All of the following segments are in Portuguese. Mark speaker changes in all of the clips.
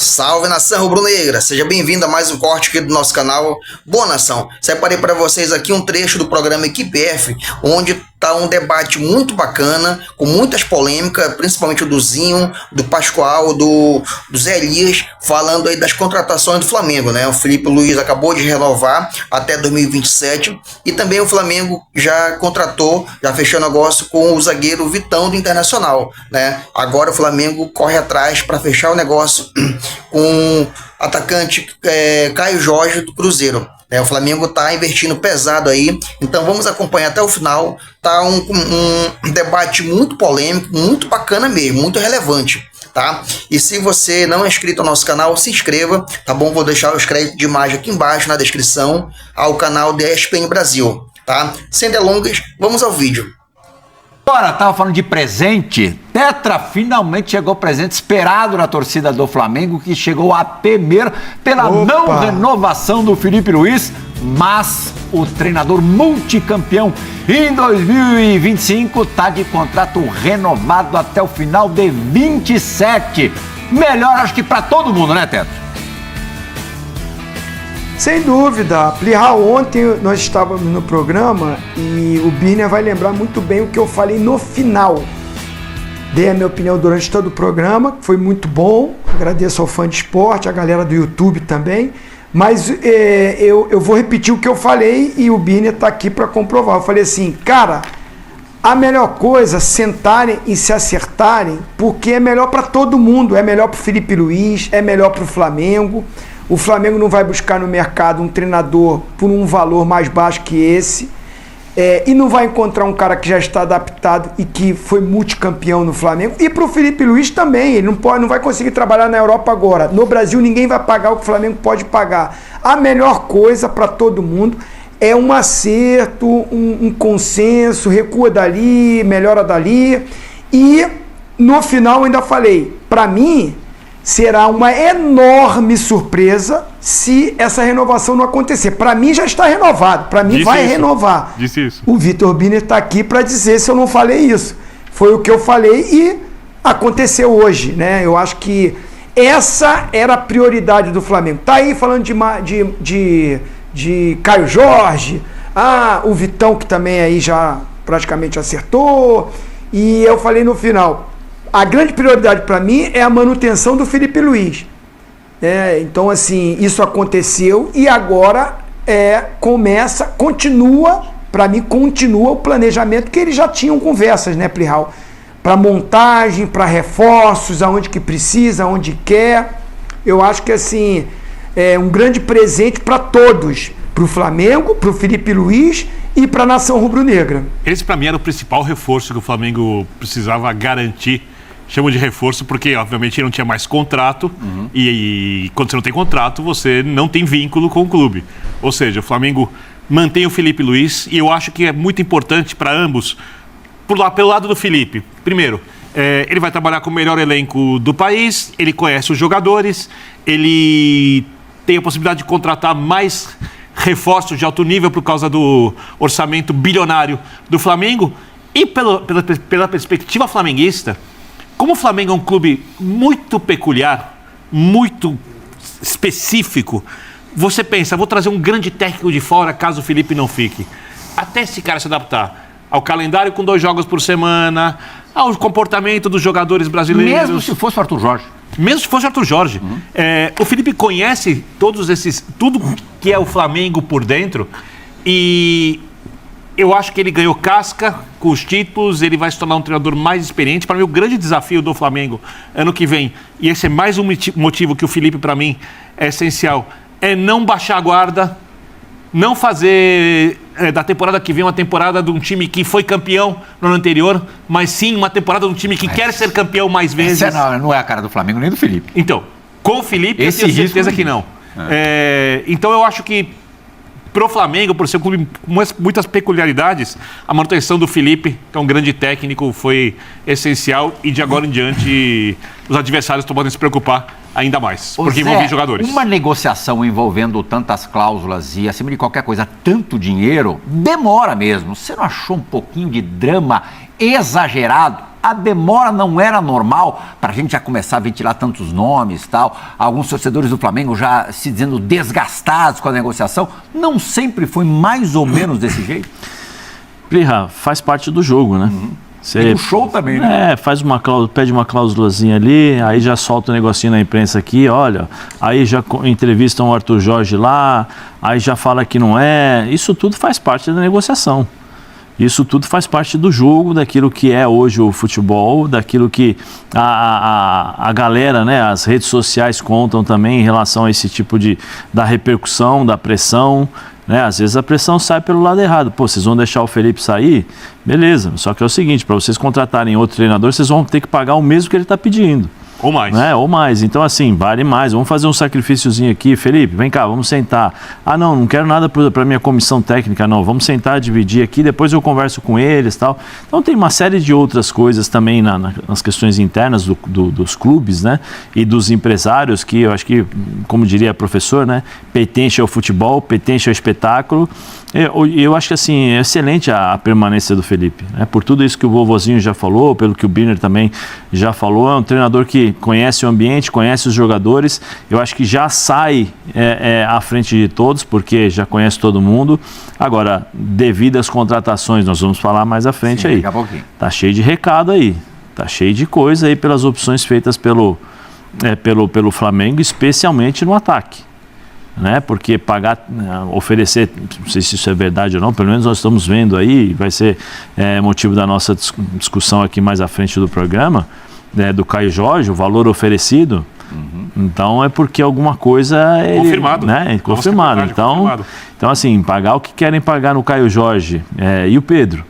Speaker 1: Salve, nação rubro-negra! Seja bem-vindo a mais um corte aqui do nosso canal. Boa, nação! Separei para vocês aqui um trecho do programa Equipe F, onde tá um debate muito bacana, com muitas polêmicas, principalmente o do Zinho, do Pascoal, do Zé Elias, falando aí das contratações do Flamengo, né? O Felipe Luiz acabou de renovar até 2027 e também o Flamengo já contratou, já fechou negócio com o zagueiro Vitão do Internacional, né? Agora o Flamengo corre atrás para fechar o negócio com o atacante Caio Jorge do Cruzeiro. O Flamengo está investindo pesado aí, então vamos acompanhar até o final. Tá um debate muito polêmico, muito bacana mesmo, muito relevante, tá? E se você não é inscrito ao nosso canal, se inscreva, tá bom? Vou deixar os créditos de imagem aqui embaixo na descrição ao canal da ESPN Brasil, tá? Sem delongas, vamos ao vídeo.
Speaker 2: Agora, tava falando de presente. Tetra finalmente chegou o presente esperado na torcida do Flamengo, que chegou a temer pela não renovação do Felipe Luiz, mas o treinador multicampeão em 2025 tá de contrato renovado até o final de 27. Melhor, acho que para todo mundo, né, Tetra?
Speaker 3: Sem dúvida. Plihal, ontem nós estávamos no programa e o Birner vai lembrar muito bem o que eu falei no final. Dei a minha opinião durante todo o programa, foi muito bom. Agradeço ao Fã de Esporte, a galera do YouTube também. Mas eu vou repetir o que eu falei e o Birner está aqui para comprovar. Eu falei assim, cara, a melhor coisa é sentarem e se acertarem, porque é melhor para todo mundo. É melhor para o Felipe Luiz, é melhor para o Flamengo. O Flamengo não vai buscar no mercado um treinador por um valor mais baixo que esse, e não vai encontrar um cara que já está adaptado e que foi multicampeão no Flamengo. E para o Felipe Luiz também, ele não vai conseguir trabalhar na Europa agora. No Brasil ninguém vai pagar o que o Flamengo pode pagar. A melhor coisa para todo mundo é um acerto, um consenso, recua dali, melhora dali. E no final ainda falei, para mim, será uma enorme surpresa se essa renovação não acontecer. Para mim já está renovado, para mim vai renovar.
Speaker 4: Disse isso.
Speaker 3: O Vitor Birner está aqui para dizer se eu não falei isso. Foi o que eu falei e aconteceu hoje, né? Eu acho que essa era a prioridade do Flamengo. Tá aí falando de Caio Jorge, o Vitão que também aí já praticamente acertou, e eu falei no final, a grande prioridade para mim é a manutenção do Felipe Luiz. Então, assim, isso aconteceu e agora continua o planejamento que eles já tinham conversas, né, Plihal? Para montagem, para reforços, aonde que precisa, aonde quer. Eu acho que, assim, é um grande presente para todos. Para o Flamengo, para o Felipe Luiz e para a nação rubro-negra.
Speaker 4: Esse, para mim, era o principal reforço que o Flamengo precisava garantir. Chamo de reforço porque, obviamente, não tinha mais contrato e quando você não tem contrato, você não tem vínculo com o clube. Ou seja, o Flamengo mantém o Felipe Luiz e eu acho que é muito importante para ambos, pelo lado do Felipe. Primeiro, ele vai trabalhar com o melhor elenco do país, ele conhece os jogadores, ele tem a possibilidade de contratar mais reforços de alto nível por causa do orçamento bilionário do Flamengo e pela perspectiva flamenguista. Como o Flamengo é um clube muito peculiar, muito específico, você pensa, vou trazer um grande técnico de fora caso o Felipe não fique. Até esse cara se adaptar ao calendário com 2 jogos por semana, ao comportamento dos jogadores brasileiros.
Speaker 2: Mesmo se fosse o Arthur Jorge.
Speaker 4: Mesmo se fosse o Arthur Jorge. O Felipe conhece tudo que é o Flamengo por dentro e eu acho que ele ganhou casca com os títulos, ele vai se tornar um treinador mais experiente. Para mim, o grande desafio do Flamengo ano que vem, e esse é mais um motivo que o Felipe, para mim, é essencial, é não baixar a guarda, não fazer da temporada que vem uma temporada de um time que foi campeão no ano anterior, mas sim uma temporada de um time que quer ser campeão mais vezes.
Speaker 2: Essa não é a cara do Flamengo nem do Felipe.
Speaker 4: Então, com o Felipe, eu tenho certeza que não. Então, eu acho que pro Flamengo, por ser um clube com muitas peculiaridades, a manutenção do Felipe, que é um grande técnico, foi essencial e de agora em diante os adversários estão podendo se preocupar ainda mais, porque envolve jogadores.
Speaker 2: Uma negociação envolvendo tantas cláusulas e, acima de qualquer coisa, tanto dinheiro, demora mesmo. Você não achou um pouquinho de drama exagerado? a demora não era normal para a gente já começar a ventilar tantos nomes e tal, alguns torcedores do Flamengo já se dizendo desgastados com a negociação, não sempre foi mais ou menos desse jeito?
Speaker 5: Plirra, faz parte do jogo, né?
Speaker 2: Tem um show também, né?
Speaker 5: Faz uma cláusula, pede uma cláusulazinha ali, aí já solta um negocinho na imprensa aqui, olha, aí já entrevistam o Arthur Jorge lá, aí já fala que não é. Isso tudo faz parte da negociação. Isso tudo faz parte do jogo, daquilo que é hoje o futebol, daquilo que a galera, né, as redes sociais contam também em relação a esse tipo da repercussão, da pressão, né? Às vezes a pressão sai pelo lado errado. Pô, vocês vão deixar o Felipe sair? Beleza, só que é o seguinte, para vocês contratarem outro treinador, vocês vão ter que pagar o mesmo que ele está pedindo.
Speaker 4: Ou mais.
Speaker 5: Né? Ou mais. Então, assim, vale mais. Vamos fazer um sacrifíciozinho aqui. Felipe, vem cá, vamos sentar. Ah, não quero nada para minha comissão técnica, não. Vamos sentar, dividir aqui, depois eu converso com eles e tal. Então, tem uma série de outras coisas também nas questões internas dos clubes, né? E dos empresários, que eu acho que, como diria o professor, né? Pertence ao futebol, pertence ao espetáculo. Eu acho que, assim, é excelente a permanência do Felipe, né? Por tudo isso que o vovozinho já falou, pelo que o Birner também já falou, é um treinador que conhece o ambiente, conhece os jogadores. Eu acho que já sai à frente de todos, porque já conhece todo mundo. Agora, devido às contratações, nós vamos falar mais à frente. Sim, aí.
Speaker 2: Daqui a pouquinho.
Speaker 5: Tá cheio de recado aí, tá cheio de coisa aí pelas opções feitas pelo Flamengo, especialmente no ataque. Né? Porque oferecer, não sei se isso é verdade ou não, pelo menos nós estamos vendo aí, vai ser motivo da nossa discussão aqui mais à frente do programa, do Caio Jorge, o valor oferecido. Então é porque alguma coisa
Speaker 4: confirmado,
Speaker 5: né? Confirmado. Então assim, pagar o que querem pagar no Caio Jorge e o Pedro.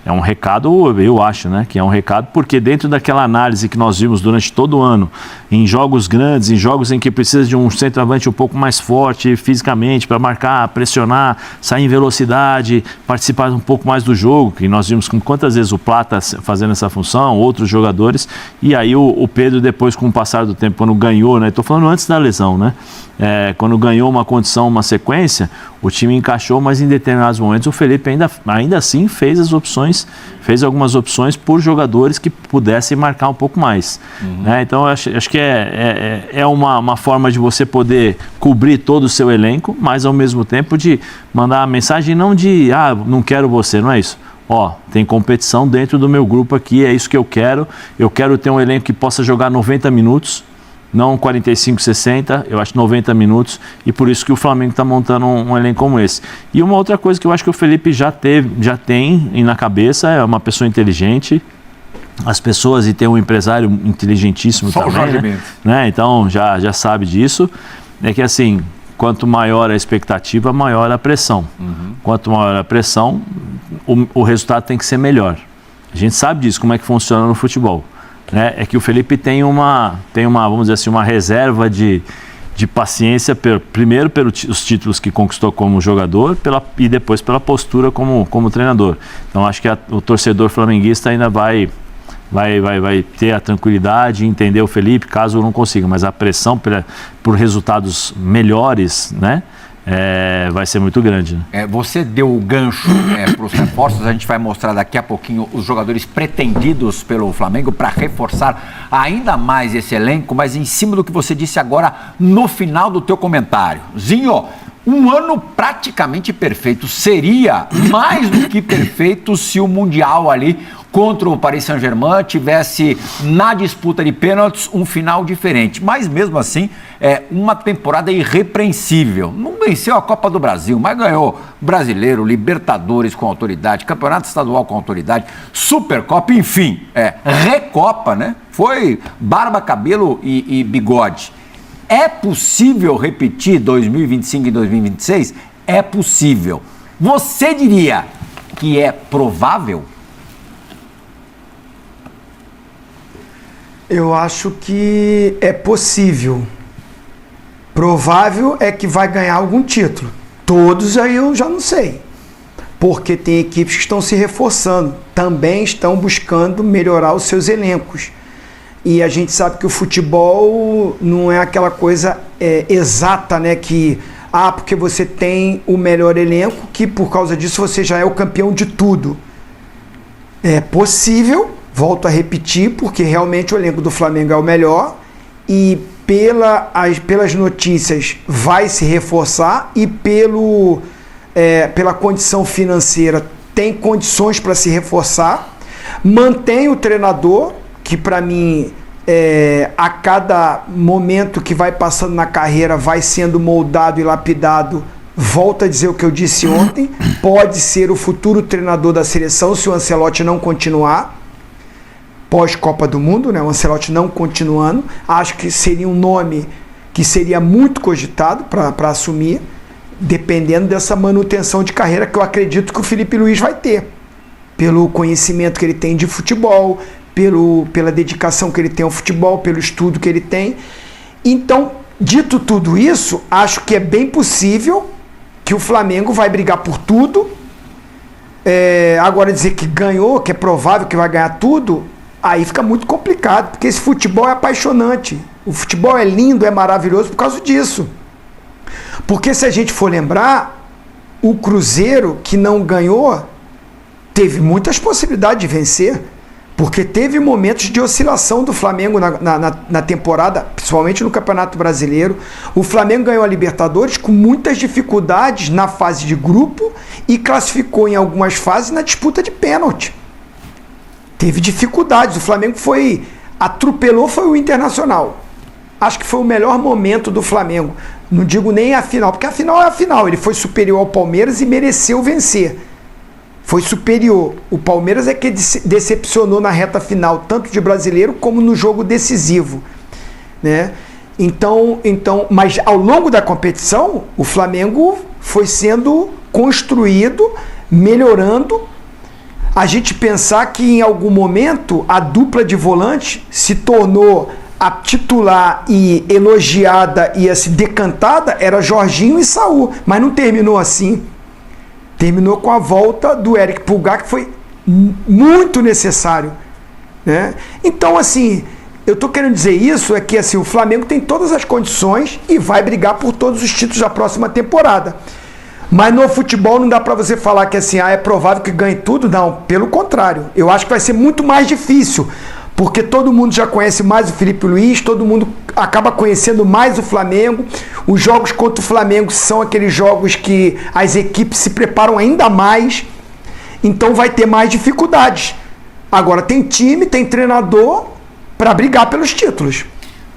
Speaker 5: É um recado, eu acho, né? Que é um recado, porque dentro daquela análise que nós vimos durante todo o ano, em jogos grandes, em jogos em que precisa de um centroavante um pouco mais forte fisicamente para marcar, pressionar, sair em velocidade, participar um pouco mais do jogo, que nós vimos com quantas vezes o Plata fazendo essa função, outros jogadores, e aí o Pedro depois, com o passar do tempo, quando ganhou, né? Estou falando antes da lesão, né? Quando ganhou uma condição, uma sequência, o time encaixou, mas em determinados momentos o Felipe ainda assim fez algumas opções por jogadores que pudessem marcar um pouco mais. Né? Então acho que é uma forma de você poder cobrir todo o seu elenco, mas ao mesmo tempo de mandar a mensagem não de não quero você, não é isso. Tem competição dentro do meu grupo aqui, é isso que eu quero ter um elenco que possa jogar 90 minutos, não 45, 60, eu acho 90 minutos, e por isso que o Flamengo está montando um elenco como esse. E uma outra coisa que eu acho que o Felipe já tem na cabeça, é uma pessoa inteligente, as pessoas, e tem um empresário inteligentíssimo
Speaker 2: só
Speaker 5: também, né? Então já sabe disso, é que assim, quanto maior a expectativa, maior a pressão. Quanto maior a pressão, o resultado tem que ser melhor. A gente sabe disso, como é que funciona no futebol. É que o Felipe tem uma, vamos dizer assim, uma reserva de paciência, primeiro pelos títulos que conquistou como jogador e depois pela postura como treinador. Então acho que o torcedor flamenguista ainda vai ter a tranquilidade e entender o Felipe, caso não consiga, mas a pressão por resultados melhores, né? Vai ser muito grande. Né?
Speaker 2: Você deu o gancho para os reforços, a gente vai mostrar daqui a pouquinho os jogadores pretendidos pelo Flamengo para reforçar ainda mais esse elenco, mas em cima do que você disse agora no final do teu comentário. Zinho, um ano praticamente perfeito, seria mais do que perfeito se o Mundial ali contra o Paris Saint-Germain tivesse na disputa de pênaltis um final diferente, mas mesmo assim uma temporada irrepreensível. Não venceu a Copa do Brasil, mas ganhou Brasileiro, Libertadores com autoridade, Campeonato Estadual com autoridade, Supercopa, enfim, Recopa, né? Foi barba, cabelo e bigode. É possível repetir 2025 e 2026? É possível. Você diria que é provável?
Speaker 3: Eu acho que é possível. Provável é que vai ganhar algum título. Todos aí eu já não sei. Porque tem equipes que estão se reforçando. Também estão buscando melhorar os seus elencos. E a gente sabe que o futebol não é aquela coisa exata, né? Que, porque você tem o melhor elenco, que por causa disso você já é o campeão de tudo. É possível, volto a repetir, porque realmente o elenco do Flamengo é o melhor e pelas notícias vai se reforçar e pela condição financeira tem condições para se reforçar. Mantém o treinador, que para mim a cada momento que vai passando na carreira vai sendo moldado e lapidado. Volto a dizer o que eu disse ontem, pode ser o futuro treinador da seleção se o Ancelotti não continuar, pós-Copa do Mundo, né? O Ancelotti não continuando, acho que seria um nome que seria muito cogitado para assumir, dependendo dessa manutenção de carreira que eu acredito que o Felipe Luiz vai ter, pelo conhecimento que ele tem de futebol, pela dedicação que ele tem ao futebol, pelo estudo que ele tem. Então, dito tudo isso, acho que é bem possível que o Flamengo vai brigar por tudo. Agora dizer que ganhou, que é provável que vai ganhar tudo, aí fica muito complicado, porque esse futebol é apaixonante. O futebol é lindo, é maravilhoso por causa disso. Porque se a gente for lembrar, o Cruzeiro, que não ganhou, teve muitas possibilidades de vencer. Porque teve momentos de oscilação do Flamengo na temporada, principalmente no Campeonato Brasileiro. O Flamengo ganhou a Libertadores com muitas dificuldades na fase de grupo e classificou em algumas fases na disputa de pênalti. Teve dificuldades. O Flamengo atropelou o Internacional. Acho que foi o melhor momento do Flamengo. Não digo nem a final, porque a final é a final. Ele foi superior ao Palmeiras e mereceu vencer. Foi superior. O Palmeiras é que decepcionou na reta final, tanto de brasileiro como no jogo decisivo, né? Então, mas ao longo da competição, o Flamengo foi sendo construído, melhorando. A gente pensar que em algum momento a dupla de volante se tornou a titular e elogiada e assim, decantada, era Jorginho e Saúl, mas não terminou assim. Terminou com a volta do Eric Pulgar, que foi muito necessário, né? Então, assim, eu estou querendo dizer isso, é que assim, o Flamengo tem todas as condições e vai brigar por todos os títulos da próxima temporada. Mas no futebol não dá para você falar que assim, é provável que ganhe tudo. Não, pelo contrário. Eu acho que vai ser muito mais difícil, porque todo mundo já conhece mais o Felipe Luiz, todo mundo acaba conhecendo mais o Flamengo. Os jogos contra o Flamengo são aqueles jogos que as equipes se preparam ainda mais, então vai ter mais dificuldades. Agora tem time, tem treinador para brigar pelos títulos.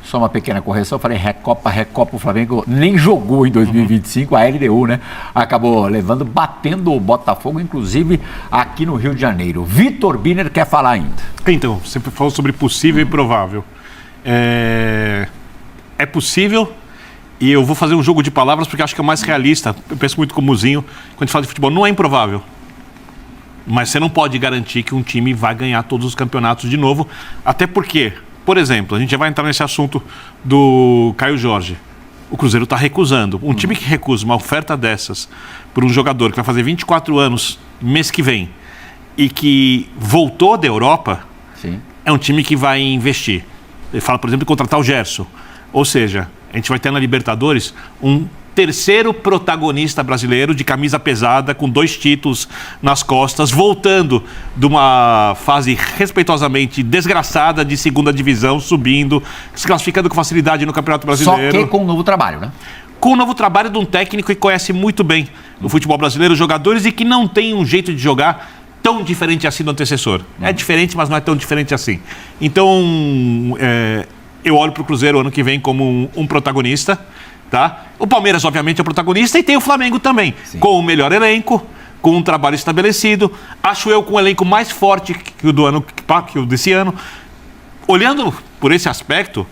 Speaker 2: Só uma pequena correção, eu falei Recopa, o Flamengo nem jogou em 2025, a LDU, né? Acabou batendo o Botafogo, inclusive aqui no Rio de Janeiro. Vitor Biner quer falar ainda.
Speaker 4: Então, você falou sobre possível e provável. É possível, e eu vou fazer um jogo de palavras porque acho que é mais realista. Eu penso muito como Muzinho, quando a gente fala de futebol, não é improvável. Mas você não pode garantir que um time vai ganhar todos os campeonatos de novo, até porque... Por exemplo, a gente já vai entrar nesse assunto do Caio Jorge. O Cruzeiro está recusando. Um time que recusa uma oferta dessas por um jogador que vai fazer 24 anos mês que vem e que voltou da Europa, sim, é um time que vai investir. Ele fala, por exemplo, de contratar o Gerson. Ou seja, a gente vai ter na Libertadores um terceiro protagonista brasileiro de camisa pesada, com 2 títulos nas costas, voltando de uma fase respeitosamente desgraçada de segunda divisão, subindo, se classificando com facilidade no Campeonato Brasileiro.
Speaker 2: Só que com um novo trabalho, né?
Speaker 4: Com um novo trabalho de um técnico que conhece muito bem o futebol brasileiro, os jogadores, e que não tem um jeito de jogar tão diferente assim do antecessor. É diferente, mas não é tão diferente assim. Então, eu olho para o Cruzeiro ano que vem como um protagonista. Tá? O Palmeiras, obviamente, é o protagonista, e tem o Flamengo também, sim, com o melhor elenco, com um trabalho estabelecido. Acho eu com um elenco mais forte que o desse ano. Olhando por esse aspecto,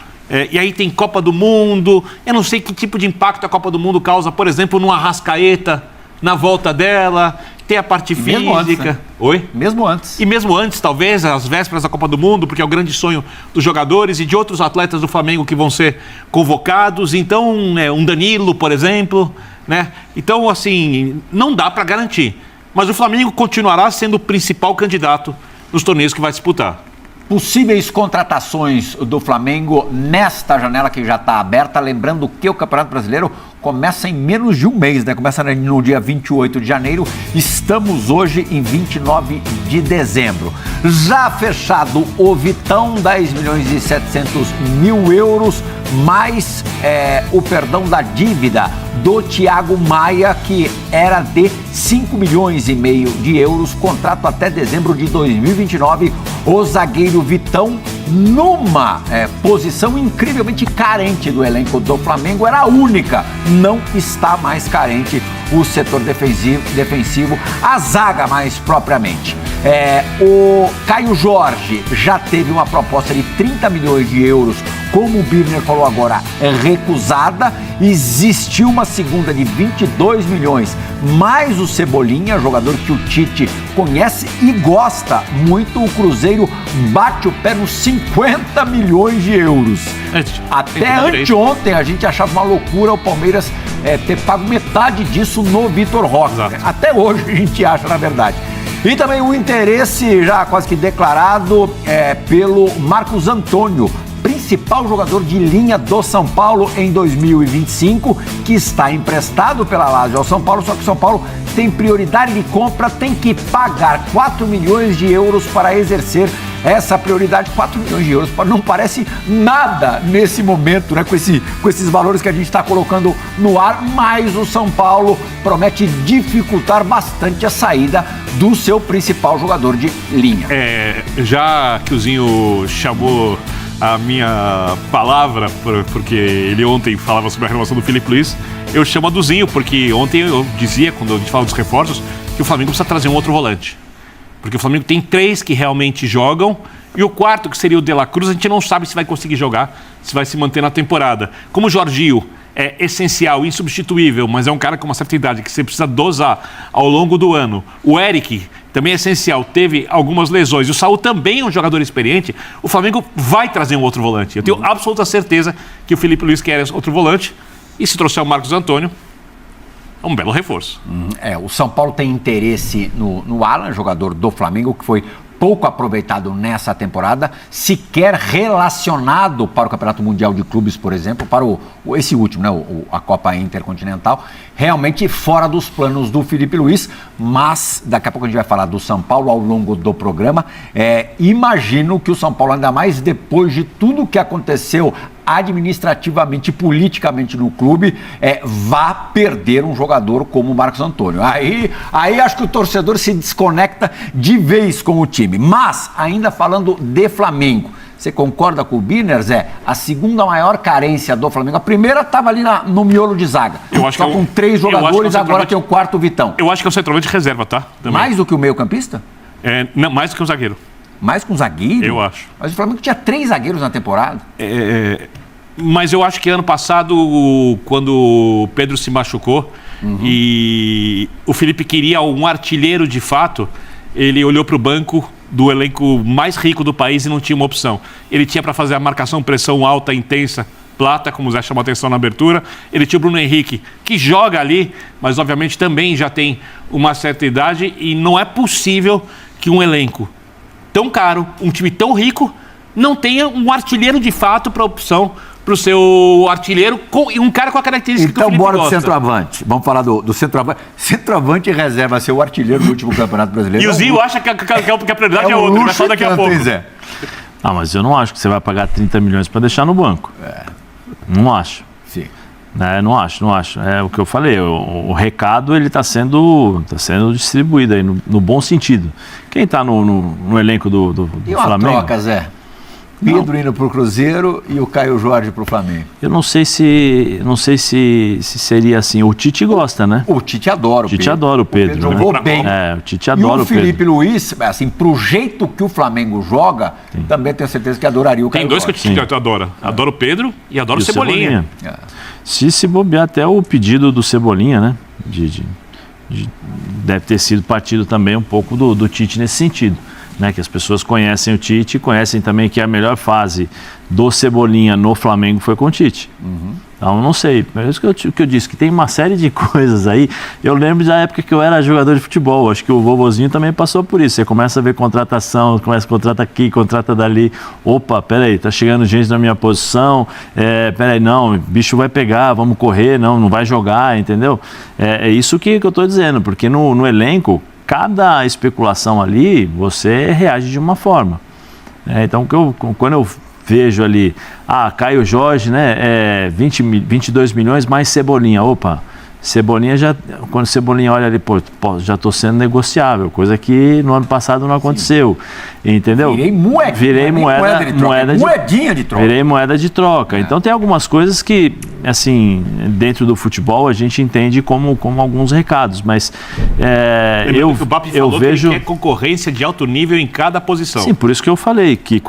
Speaker 4: e aí tem Copa do Mundo, eu não sei que tipo de impacto a Copa do Mundo causa, por exemplo, no Arrascaeta, na volta dela, tem a parte física.
Speaker 2: Mesmo antes, né?
Speaker 4: Oi?
Speaker 2: Mesmo antes.
Speaker 4: E mesmo antes, talvez, às vésperas da Copa do Mundo, porque é o grande sonho dos jogadores e de outros atletas do Flamengo que vão ser convocados. Então, um Danilo, por exemplo, né? Então, assim, não dá para garantir. Mas o Flamengo continuará sendo o principal candidato nos torneios que vai disputar.
Speaker 2: possíveis contratações do Flamengo nesta janela que já está aberta. Lembrando que o Campeonato Brasileiro começa em menos de um mês, né? Começa no dia 28 de janeiro. Estamos hoje em 29 de dezembro. Já fechado o Vitão, 10 milhões e 700 mil euros, mais o perdão da dívida do Thiago Maia, que era de 5 milhões e meio de euros, contrato até dezembro de 2029. O zagueiro Vitão, numa posição incrivelmente carente do elenco do Flamengo, era a única, não está mais carente o setor defensivo, a zaga mais propriamente. O Caio Jorge já teve uma proposta de 30 milhões de euros, como o Birner falou agora, recusada. Existiu uma segunda de 22 milhões, mais o Cebolinha, jogador que o Tite conhece e gosta muito. O Cruzeiro bate o pé nos 50 milhões de euros. Até anteontem a gente achava uma loucura o Palmeiras ter pago metade disso no Vitor Roque. Até hoje a gente acha, na verdade. E também o interesse já quase que declarado pelo Marcos Antônio, principal jogador de linha do São Paulo em 2025, que está emprestado pela Lazio ao São Paulo, só que o São Paulo tem prioridade de compra, tem que pagar 4 milhões de euros para exercer essa prioridade. 4 milhões de euros não parece nada nesse momento, né? Com esses valores que a gente está colocando no ar, mas o São Paulo promete dificultar bastante a saída do seu principal jogador de linha.
Speaker 4: Já que o Zinho chamou a minha palavra, porque ele ontem falava sobre a renovação do Filipe Luís, eu chamo a do Zinho, porque ontem eu dizia, quando a gente fala dos reforços, que o Flamengo precisa trazer um outro volante. Porque o Flamengo tem 3 que realmente jogam, e o quarto, que seria o De La Cruz, a gente não sabe se vai conseguir jogar, se vai se manter na temporada. Como o Jorginho é essencial, insubstituível, mas é um cara com uma certa idade que você precisa dosar ao longo do ano. O Eric também é essencial, teve algumas lesões. E o Saúl também é um jogador experiente. O Flamengo vai trazer um outro volante. Eu tenho absoluta certeza que o Filipe Luís quer outro volante. E se trouxer o Marcos Antônio, é um belo reforço.
Speaker 2: O São Paulo tem interesse no Alan, jogador do Flamengo, que foi pouco aproveitado nessa temporada, sequer relacionado para o Campeonato Mundial de Clubes, por exemplo, para esse último, né, a Copa Intercontinental, realmente fora dos planos do Filipe Luís, mas daqui a pouco a gente vai falar do São Paulo ao longo do programa. Imagino que o São Paulo, ainda mais depois de tudo que aconteceu administrativamente e politicamente no clube, vá perder um jogador como o Marcos Antônio. Aí acho que o torcedor se desconecta de vez com o time. Mas, ainda falando de Flamengo, você concorda com o Birner, Zé? A segunda maior carência do Flamengo, a primeira estava ali no miolo de zaga.
Speaker 4: Eu acho
Speaker 2: só
Speaker 4: que
Speaker 2: com 3 jogadores, agora tem o quarto Vitão.
Speaker 4: Eu acho que é o centroavante reserva, tá? Também.
Speaker 2: Mais do que o meio-campista?
Speaker 4: Não, mais do que o zagueiro.
Speaker 2: Mais com zagueiro?
Speaker 4: Eu acho.
Speaker 2: Mas o Flamengo tinha 3 zagueiros na temporada.
Speaker 4: Mas eu acho que ano passado, quando o Pedro se machucou e o Felipe queria um artilheiro de fato, ele olhou para o banco do elenco mais rico do país e não tinha uma opção. Ele tinha para fazer a marcação, pressão alta, intensa, plata, como o Zé chamou a atenção na abertura. Ele tinha o Bruno Henrique, que joga ali, mas obviamente também já tem uma certa idade, e não é possível que um elenco tão caro, um time tão rico, não tenha um artilheiro de fato para opção para o seu artilheiro, e um cara com a característica que o Felipe
Speaker 2: gosta. Então bora do centroavante. Vamos falar do centroavante. Centroavante reserva seu artilheiro no último Campeonato Brasileiro.
Speaker 4: E o Zinho acha que a prioridade é outra, ele vai falar daqui a pouco.
Speaker 5: Mas eu não acho que você vai pagar 30 milhões para deixar no banco. Não acho.
Speaker 2: Sim.
Speaker 5: Não acho. É o que eu falei, o recado ele está sendo distribuído aí, no bom sentido. Quem está no elenco do
Speaker 2: e uma
Speaker 5: Flamengo?
Speaker 2: Troca, Zé? Pedro indo para o Cruzeiro e o Caio Jorge para o Flamengo.
Speaker 5: Eu não sei se seria assim. O Tite gosta, né?
Speaker 2: O Tite adora o Pedro.
Speaker 5: O Tite adora o Pedro.
Speaker 2: O Pedro jogou bem.
Speaker 5: O Tite adora o Pedro.
Speaker 2: E o Filipe Luís, assim, pro jeito que o Flamengo joga, também tenho certeza que adoraria o Caio Jorge.
Speaker 4: Tem 2 que o Tite adora. Adora o Pedro e adora o Cebolinha.
Speaker 5: Se bobear até o pedido do Cebolinha, né? Deve ter sido partido também um pouco do Tite nesse sentido. né, que as pessoas conhecem o Tite, conhecem também que a melhor fase do Cebolinha no Flamengo foi com o Tite. Então, não sei, é isso que eu disse, que tem uma série de coisas aí. Eu lembro da época que eu era jogador de futebol, acho que o vovozinho também passou por isso. Você começa a ver contratação, começa a contrata aqui, contrata dali. Opa, peraí, tá chegando gente na minha posição, peraí, não, bicho vai pegar, vamos correr, não vai jogar, entendeu? É isso que eu tô dizendo, porque no elenco, cada especulação ali, você reage de uma forma. Então, quando eu vejo ali, Caio Jorge, né, 22 milhões mais Cebolinha, Cebolinha quando Cebolinha olha ali, já estou sendo negociável, coisa que no ano passado não aconteceu, entendeu? Virei moedinha de troca. Virei moeda de troca. Então tem algumas coisas que, assim, dentro do futebol a gente entende como alguns recados, mas
Speaker 4: o BAP falou que ele quer concorrência de alto nível em cada posição.
Speaker 5: Sim, por isso que eu falei que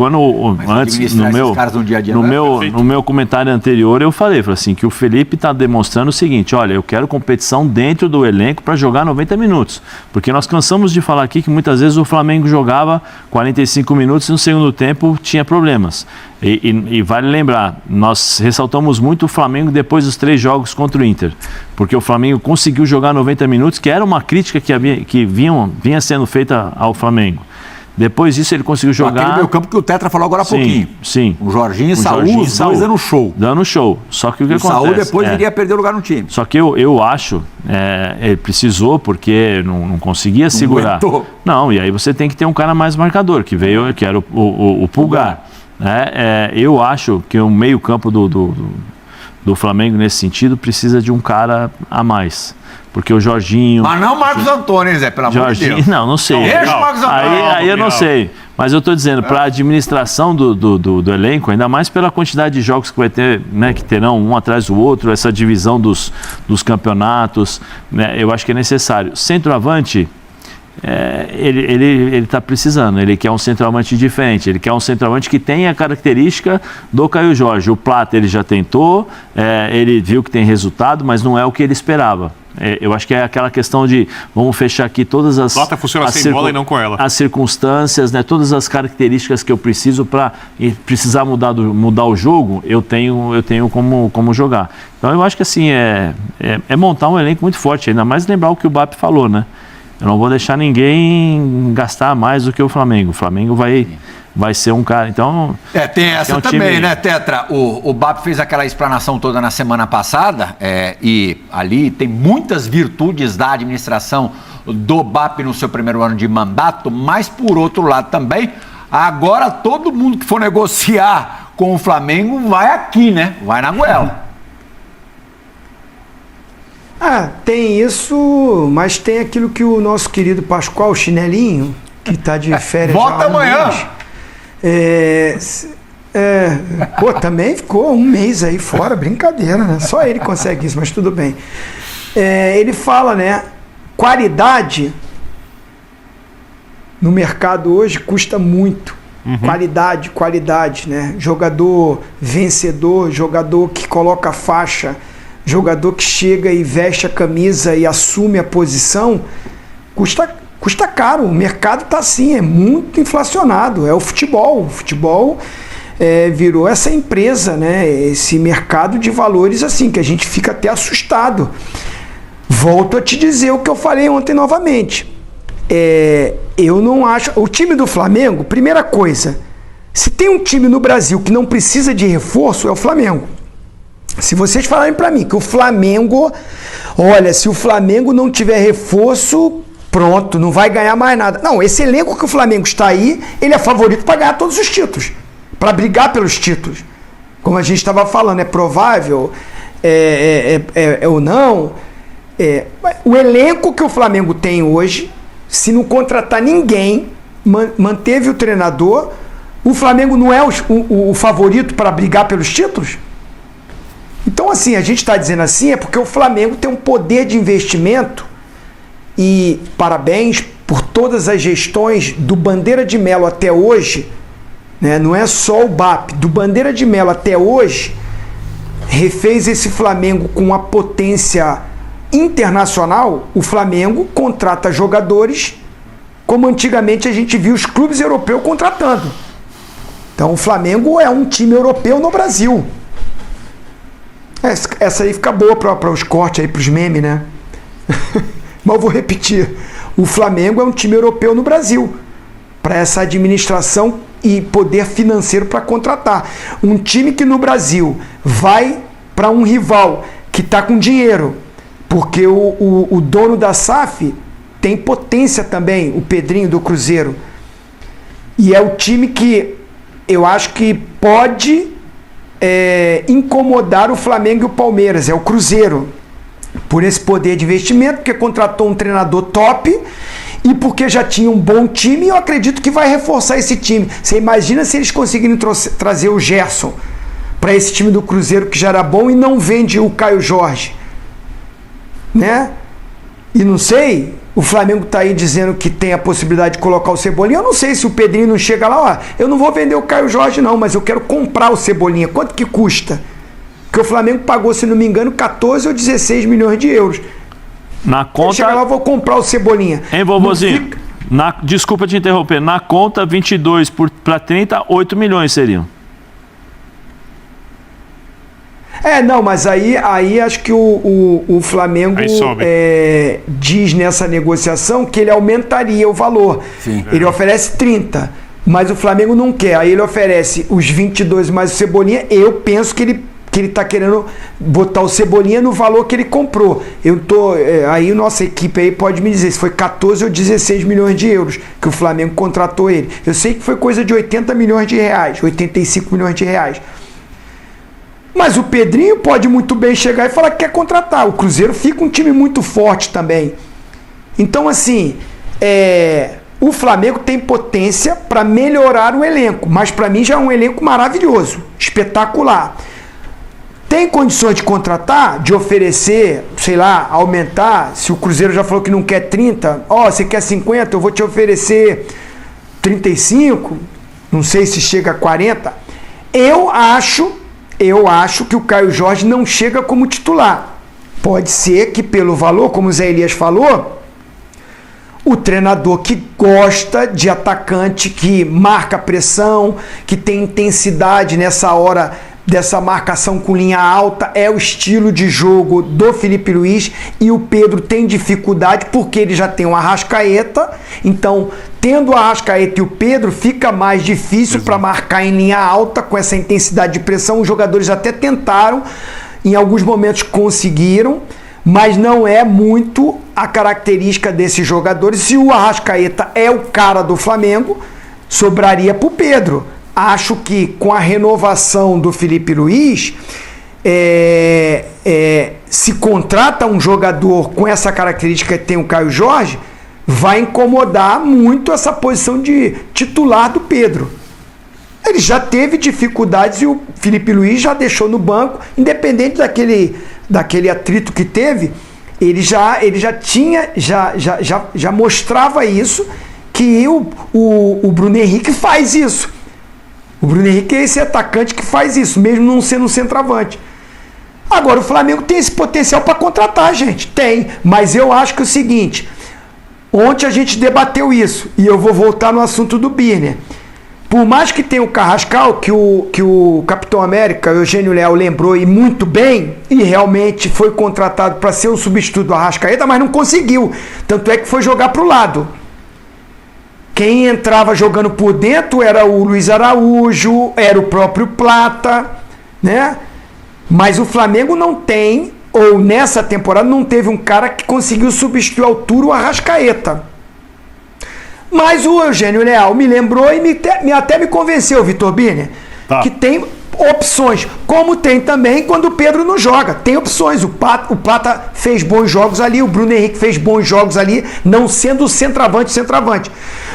Speaker 5: antes no meu comentário anterior eu falei assim, que o Felipe está demonstrando o seguinte: olha, eu quero competição dentro do elenco para jogar 90 minutos, porque nós cansamos de falar aqui que muitas vezes o Flamengo jogava 45 minutos e no segundo tempo tinha problemas. E vale lembrar, nós ressaltamos muito o Flamengo depois dos 3 jogos contra o Inter, porque o Flamengo conseguiu jogar 90 minutos, que era uma crítica que vinha sendo feita ao Flamengo. Depois disso ele conseguiu jogar...
Speaker 2: Aquele meio campo que o Tetra falou agora há pouquinho.
Speaker 5: Sim.
Speaker 2: O Jorginho e Saúl, os dois dando show.
Speaker 5: Dando show. Só que o que acontece...
Speaker 2: Saúl depois iria perder o lugar no time.
Speaker 5: Só que eu acho, ele precisou porque não conseguia segurar. Não, e aí você tem que ter um cara mais marcador, que era o Pulgar. Eu acho que o meio campo do Flamengo nesse sentido precisa de um cara a mais. Porque o Jorginho...
Speaker 2: Mas não o Marcos Antônio, Zé, pelo amor de Deus.
Speaker 5: Não sei.
Speaker 2: Deixa o Marcos Antônio.
Speaker 5: Aí eu não sei. Mas eu estou dizendo, para a administração do elenco, ainda mais pela quantidade de jogos que vai ter, né, que terão um atrás do outro, essa divisão dos campeonatos, né, eu acho que é necessário. Centroavante... ele está precisando, ele quer um centroavante diferente, ele quer um centroavante que tenha a característica do Caio Jorge. O Plata ele já tentou, ele viu que tem resultado, mas não é o que ele esperava. Eu acho que é aquela questão de vamos fechar aqui todas as...
Speaker 4: Plata funciona sem bola e não com ela.
Speaker 5: As circunstâncias, né, todas as características que eu preciso para precisar mudar o jogo, eu tenho como jogar. Então eu acho que assim, é montar um elenco muito forte, ainda mais lembrar o que o BAP falou, né? Eu não vou deixar ninguém gastar mais do que o Flamengo. O Flamengo vai ser um cara, então...
Speaker 2: tem essa também, né, Tetra? O BAP fez aquela explanação toda na semana passada, e ali tem muitas virtudes da administração do BAP no seu primeiro ano de mandato, mas por outro lado também, agora todo mundo que for negociar com o Flamengo vai aqui, né? Vai na goela.
Speaker 3: Tem isso, mas tem aquilo que o nosso querido Pascoal Chinelinho, que está de férias
Speaker 2: volta amanhã!
Speaker 3: Também ficou um mês aí fora, brincadeira, né? Só ele consegue isso, mas tudo bem. Ele fala, né? Qualidade no mercado hoje custa muito. Qualidade, né? Jogador vencedor, jogador que coloca a faixa, jogador que chega e veste a camisa e assume a posição, custa caro. O mercado está assim, é muito inflacionado. É o futebol. O futebol virou essa empresa, né? Esse mercado de valores assim, que a gente fica até assustado. Volto a te dizer o que eu falei ontem novamente. Eu não acho... O time do Flamengo, primeira coisa, se tem um time no Brasil que não precisa de reforço, é o Flamengo. Se vocês falarem para mim que o Flamengo... Olha, se o Flamengo não tiver reforço... Pronto, não vai ganhar mais nada. Não, esse elenco que o Flamengo está aí, ele é favorito para ganhar todos os títulos, para brigar pelos títulos. Como a gente estava falando, é provável, ou não. O elenco que o Flamengo tem hoje, se não contratar ninguém, manteve o treinador, o Flamengo não é o favorito para brigar pelos títulos? Então, assim, a gente está dizendo assim, é porque o Flamengo tem um poder de investimento. E parabéns por todas as gestões do Bandeira de Melo até hoje, né? Não é só o BAP, do Bandeira de Melo até hoje, refez esse Flamengo com uma potência internacional. O Flamengo contrata jogadores como antigamente a gente viu os clubes europeus contratando. Então o Flamengo é um time europeu no Brasil. Essa aí fica boa para os cortes aí, para os memes, né? Mas eu vou repetir. O Flamengo é um time europeu no Brasil, para essa administração e poder financeiro para contratar. Um time que no Brasil vai para um rival que está com dinheiro, porque o dono da SAF tem potência também, o Pedrinho do Cruzeiro. E é o time que eu acho que pode incomodar o Flamengo e o Palmeiras, é o Cruzeiro. Por esse poder de investimento, porque contratou um treinador top e porque já tinha um bom time, e eu acredito que vai reforçar esse time. Você imagina se eles conseguirem trazer o Gerson para esse time do Cruzeiro que já era bom e não vende o Caio Jorge, né? E não sei, o Flamengo tá aí dizendo que tem a possibilidade de colocar o Cebolinha. Eu não sei se o Pedrinho não chega lá, ó, eu não vou vender o Caio Jorge não, mas eu quero comprar o Cebolinha. Quanto que custa? Porque o Flamengo pagou, se não me engano, 14 ou 16 milhões de euros.
Speaker 5: Na conta...
Speaker 3: Chega lá, eu vou comprar o Cebolinha.
Speaker 5: Hein, vovozinho? Desculpa te interromper. Na conta, 22 para 30, 8 milhões seriam.
Speaker 3: Não, mas aí acho que o Flamengo diz nessa negociação que ele aumentaria o valor. Sim. Ele oferece 30, mas o Flamengo não quer. Aí ele oferece os 22 mais o Cebolinha. Eu penso que ele está querendo botar o Cebolinha no valor que ele comprou. Aí nossa equipe aí pode me dizer se foi 14 ou 16 milhões de euros que o Flamengo contratou ele. Eu sei que foi coisa de 80 milhões de reais, 85 milhões de reais. Mas o Pedrinho pode muito bem chegar e falar que quer contratar. O Cruzeiro fica um time muito forte também. Então, assim, o Flamengo tem potência para melhorar o elenco, mas para mim já é um elenco maravilhoso, espetacular. Tem condições de contratar, de oferecer, sei lá, aumentar? Se o Cruzeiro já falou que não quer 30, você quer 50, eu vou te oferecer 35, não sei se chega a 40. Eu acho que o Caio Jorge não chega como titular. Pode ser que pelo valor, como o Zé Elias falou, o treinador que gosta de atacante, que marca pressão, que tem intensidade nessa hora dessa marcação com linha alta, é o estilo de jogo do Felipe Luiz, e o Pedro tem dificuldade porque ele já tem um Arrascaeta, então tendo o Arrascaeta e o Pedro fica mais difícil para marcar em linha alta com essa intensidade de pressão. Os jogadores até tentaram, em alguns momentos conseguiram, mas não é muito a característica desses jogadores. Se o Arrascaeta é o cara do Flamengo, sobraria para o Pedro. Acho que com a renovação do Felipe Luiz, se contrata um jogador com essa característica que tem o Caio Jorge, vai incomodar muito essa posição de titular do Pedro. Ele já teve dificuldades e o Felipe Luiz já deixou no banco, independente daquele atrito que teve, ele já mostrava isso, que o Bruno Henrique faz isso. O Bruno Henrique é esse atacante que faz isso, mesmo não sendo um centroavante. Agora, o Flamengo tem esse potencial para contratar, gente. Tem, mas eu acho que é o seguinte, ontem a gente debateu isso, e eu vou voltar no assunto do Birner. Por mais que tenha o Carrascal, que o Capitão América, Eugênio Leal, lembrou e muito bem, e realmente foi contratado para ser o substituto do Arrascaeta, mas não conseguiu. Tanto é que foi jogar para o lado. Quem entrava jogando por dentro era o Luiz Araújo, era o próprio Plata, né? Mas o Flamengo não tem, ou nessa temporada não teve um cara que conseguiu substituir à altura o Arrascaeta. Mas o Eugênio Leal me lembrou e até me convenceu, Vitor Birner, que tem opções, como tem também quando o Pedro não joga. Tem opções. O Plata fez bons jogos ali, o Bruno Henrique fez bons jogos ali, não sendo o centroavante.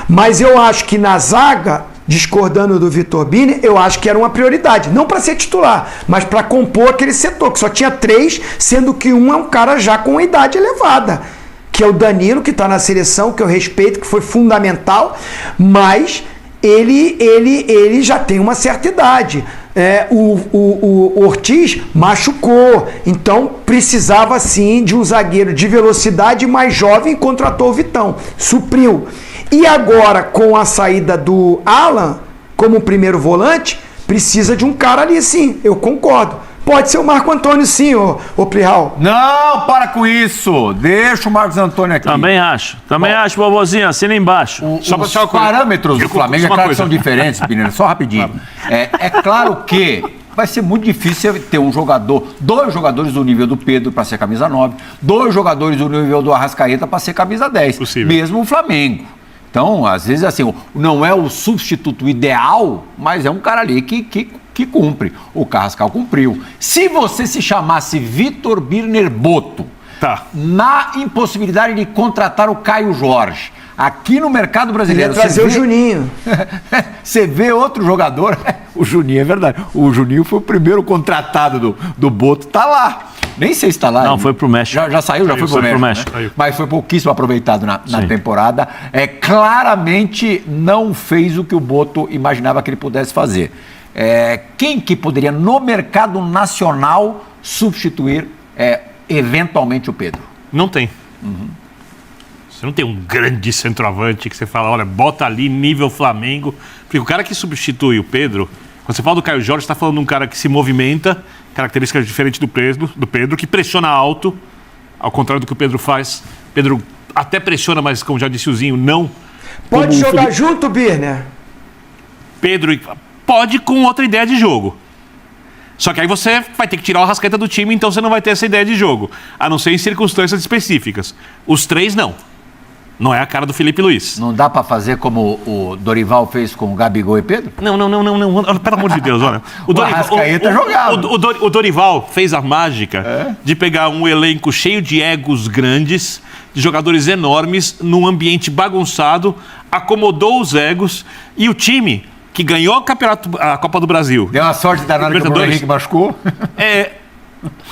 Speaker 3: Mas eu acho que na zaga, discordando do Vitor Birner, eu acho que era uma prioridade. Não para ser titular, mas para compor aquele setor, que só tinha 3, sendo que um é um cara já com idade elevada, que é o Danilo, que está na seleção, que eu respeito, que foi fundamental, mas ele já tem uma certa idade. O Ortiz machucou, então precisava sim de um zagueiro de velocidade mais jovem, contratou o Vitão, supriu. E agora, com a saída do Alan, como primeiro volante, precisa de um cara ali, sim, eu concordo. Pode ser o Marco Antônio, sim, ô Plihal.
Speaker 2: Não, para com isso. Deixa o Marcos Antônio aqui.
Speaker 5: Também acho, vovozinho, assina embaixo.
Speaker 2: Os parâmetros do Flamengo, é claro que são diferentes, Pineiro, só rapidinho. É claro que vai ser muito difícil ter dois jogadores do nível do Pedro para ser camisa 9, dois jogadores do nível do Arrascaeta para ser camisa 10.
Speaker 4: Possível.
Speaker 2: Mesmo o Flamengo. Então, às vezes, assim, não é o substituto ideal, mas é um cara ali que cumpre. O Carrascal cumpriu. Se você se chamasse Vitor Birner Boto, na impossibilidade de contratar o Caio Jorge, aqui no mercado brasileiro...
Speaker 3: Ia trazer o Juninho.
Speaker 2: Você vê outro jogador... O Juninho, é verdade. O Juninho foi o primeiro contratado do Boto. Tá lá. Nem sei se tá lá.
Speaker 5: Não, foi pro México.
Speaker 2: Já saiu, já foi pro México. Né? Mas foi pouquíssimo aproveitado na temporada. Claramente não fez o que o Boto imaginava que ele pudesse fazer. Quem que poderia, no mercado nacional, substituir eventualmente o Pedro?
Speaker 4: Não tem. Você não tem um grande centroavante que você fala, olha, bota ali nível Flamengo. Porque o cara que substitui o Pedro, quando você fala do Caio Jorge, você está falando de um cara que se movimenta, características diferentes do Pedro, que pressiona alto, ao contrário do que o Pedro faz. Pedro até pressiona, mas como já disse o Zinho, não.
Speaker 3: Pode jogar junto, Birner?
Speaker 4: Pedro pode com outra ideia de jogo. Só que aí você vai ter que tirar o Arrascaeta do time, então você não vai ter essa ideia de jogo. A não ser em circunstâncias específicas. Os três, não. Não é a cara do Felipe Luiz.
Speaker 2: Não dá pra fazer como o Dorival fez com o Gabigol e Pedro?
Speaker 4: Não. Pelo amor de Deus, olha.
Speaker 2: O Arrascaeta jogava.
Speaker 4: O Dorival fez a mágica de pegar um elenco cheio de egos grandes, de jogadores enormes, num ambiente bagunçado, acomodou os egos e o time que ganhou a Copa do Brasil.
Speaker 2: Deu uma sorte danada que o Bruno Henrique machucou.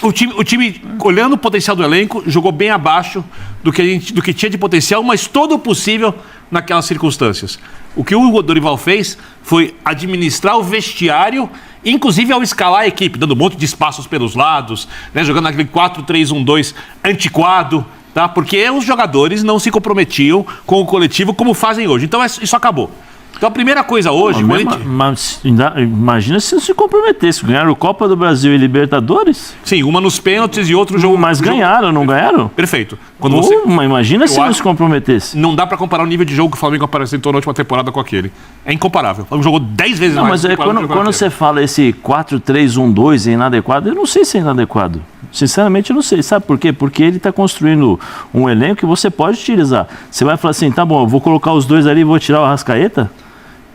Speaker 4: O time, olhando o potencial do elenco, jogou bem abaixo do que tinha de potencial, mas todo o possível naquelas circunstâncias. O que o Dorival fez foi administrar o vestiário, inclusive ao escalar a equipe, dando um monte de espaços pelos lados, né, jogando aquele 4-3-1-2 antiquado, tá? Porque os jogadores não se comprometiam com o coletivo como fazem hoje. Então isso acabou. Então a primeira coisa hoje...
Speaker 5: Mas imagina se não se comprometesse. Ganharam Copa do Brasil e Libertadores?
Speaker 4: Sim, uma nos pênaltis e outro jogo...
Speaker 5: Mas ganharam, não ganharam?
Speaker 4: Perfeito.
Speaker 5: Mas imagina se não se comprometesse.
Speaker 4: Não dá pra comparar o nível de jogo que o Flamengo apresentou na última temporada com aquele. É incomparável. O Flamengo jogou 10 vezes mais.
Speaker 5: Mas quando você fala esse 4-3-1-2 é inadequado, eu não sei se é inadequado. Sinceramente, eu não sei. Sabe por quê? Porque ele está construindo um elenco que você pode utilizar. Você vai falar assim, tá bom, eu vou colocar os dois ali e vou tirar o Arrascaeta?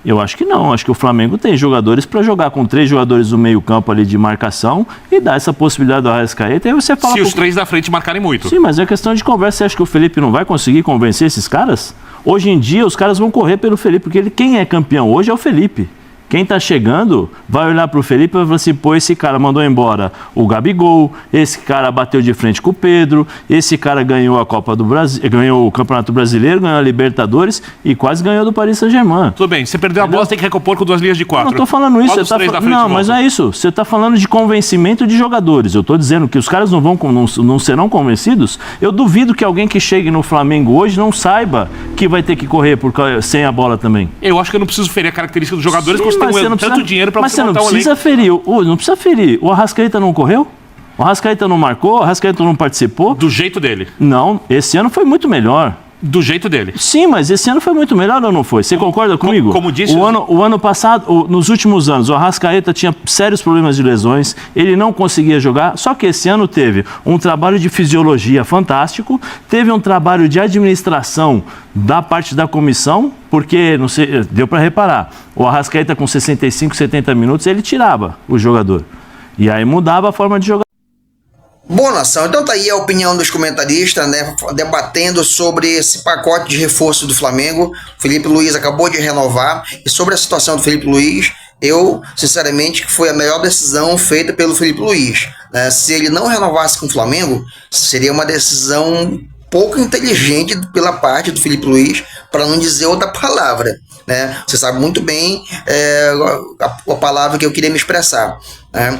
Speaker 5: Eu acho que não. Acho que o Flamengo tem jogadores para jogar com 3 jogadores do meio campo ali de marcação e dar essa possibilidade do Arrascaeta. Aí você fala...
Speaker 4: Se os 3 da frente marcarem muito.
Speaker 5: Sim, mas é questão de conversa. Você acha que o Felipe não vai conseguir convencer esses caras? Hoje em dia, os caras vão correr pelo Felipe, porque quem é campeão hoje é o Felipe. Quem tá chegando vai olhar pro Felipe e vai falar assim, pô, esse cara mandou embora o Gabigol, esse cara bateu de frente com o Pedro, esse cara ganhou a Copa do Brasil, ganhou o Campeonato Brasileiro, ganhou a Libertadores e quase ganhou do Paris Saint-Germain.
Speaker 4: Tudo bem, você perdeu a bola, você tem que recompor com 2 linhas de 4.
Speaker 5: Eu não tô falando isso, não, mas não é isso. Você tá falando de convencimento de jogadores. Eu tô dizendo que os caras não serão convencidos. Eu duvido que alguém que chegue no Flamengo hoje não saiba que vai ter que correr sem a bola também.
Speaker 4: Eu acho que eu não preciso ferir a característica dos jogadores,
Speaker 5: sim,
Speaker 4: porque você tem tanto dinheiro para
Speaker 5: você montar um elenco. Mas você não precisa ferir. O Arrascaeta não correu? O Arrascaeta não marcou? O Arrascaeta não participou?
Speaker 4: Do jeito dele.
Speaker 5: Não, esse ano foi muito melhor.
Speaker 4: Do jeito dele.
Speaker 5: Sim, mas esse ano foi muito melhor ou não foi? Você concorda comigo?
Speaker 4: Como disse...
Speaker 5: O ano passado, nos últimos anos, o Arrascaeta tinha sérios problemas de lesões, ele não conseguia jogar, só que esse ano teve um trabalho de fisiologia fantástico, teve um trabalho de administração da parte da comissão, porque, não sei, deu para reparar, o Arrascaeta com 65, 70 minutos, ele tirava o jogador. E aí mudava a forma de jogar.
Speaker 1: Boa, nação. Então tá aí a opinião dos comentaristas, né, debatendo sobre esse pacote de reforço do Flamengo. O Felipe Luiz acabou de renovar, e sobre a situação do Felipe Luiz, eu, sinceramente, que foi a melhor decisão feita pelo Felipe Luiz, né? Se ele não renovasse com o Flamengo, seria uma decisão pouco inteligente pela parte do Felipe Luiz, para não dizer outra palavra, né? Você sabe muito bem a palavra que eu queria me expressar, né?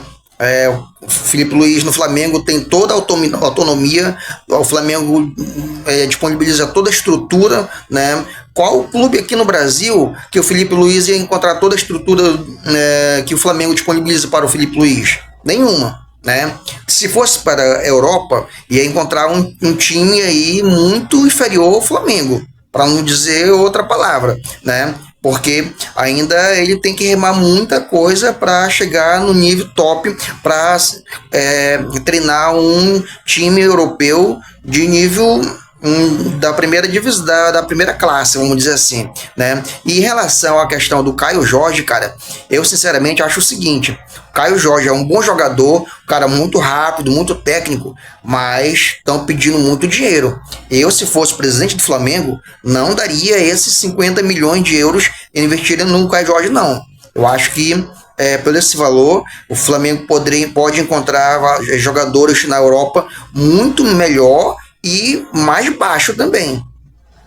Speaker 1: O Felipe Luiz no Flamengo tem toda a autonomia, o Flamengo disponibiliza toda a estrutura, né, qual clube aqui no Brasil que o Felipe Luiz ia encontrar toda a estrutura que o Flamengo disponibiliza para o Felipe Luiz? Nenhuma, né? Se fosse para a Europa, ia encontrar um time aí muito inferior ao Flamengo, para não dizer outra palavra, né? Porque ainda ele tem que remar muita coisa para chegar no nível top, para treinar um time europeu de nível da primeira divisão, da primeira classe, vamos dizer assim, né? E em relação à questão do Caio Jorge, cara, eu sinceramente acho o seguinte: o Caio Jorge é um bom jogador, um cara muito rápido, muito técnico, mas estão pedindo muito dinheiro. Eu, se fosse presidente do Flamengo, não daria esses 50 milhões de euros investindo no Caio Jorge, não. Eu acho que pelo esse valor, o Flamengo pode encontrar jogadores na Europa muito melhor e mais baixo também,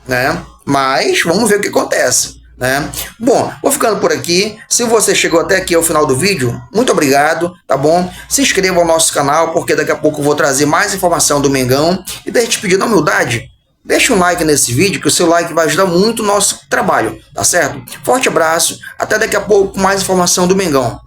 Speaker 1: né? Mas vamos ver o que acontece, né? Bom, vou ficando por aqui. Se você chegou até aqui ao final do vídeo, muito obrigado, tá bom? Se inscreva no nosso canal, porque daqui a pouco eu vou trazer mais informação do Mengão. E daí te pedir na humildade, deixa um like nesse vídeo, que o seu like vai ajudar muito o nosso trabalho, tá certo? Forte abraço, até daqui a pouco com mais informação do Mengão.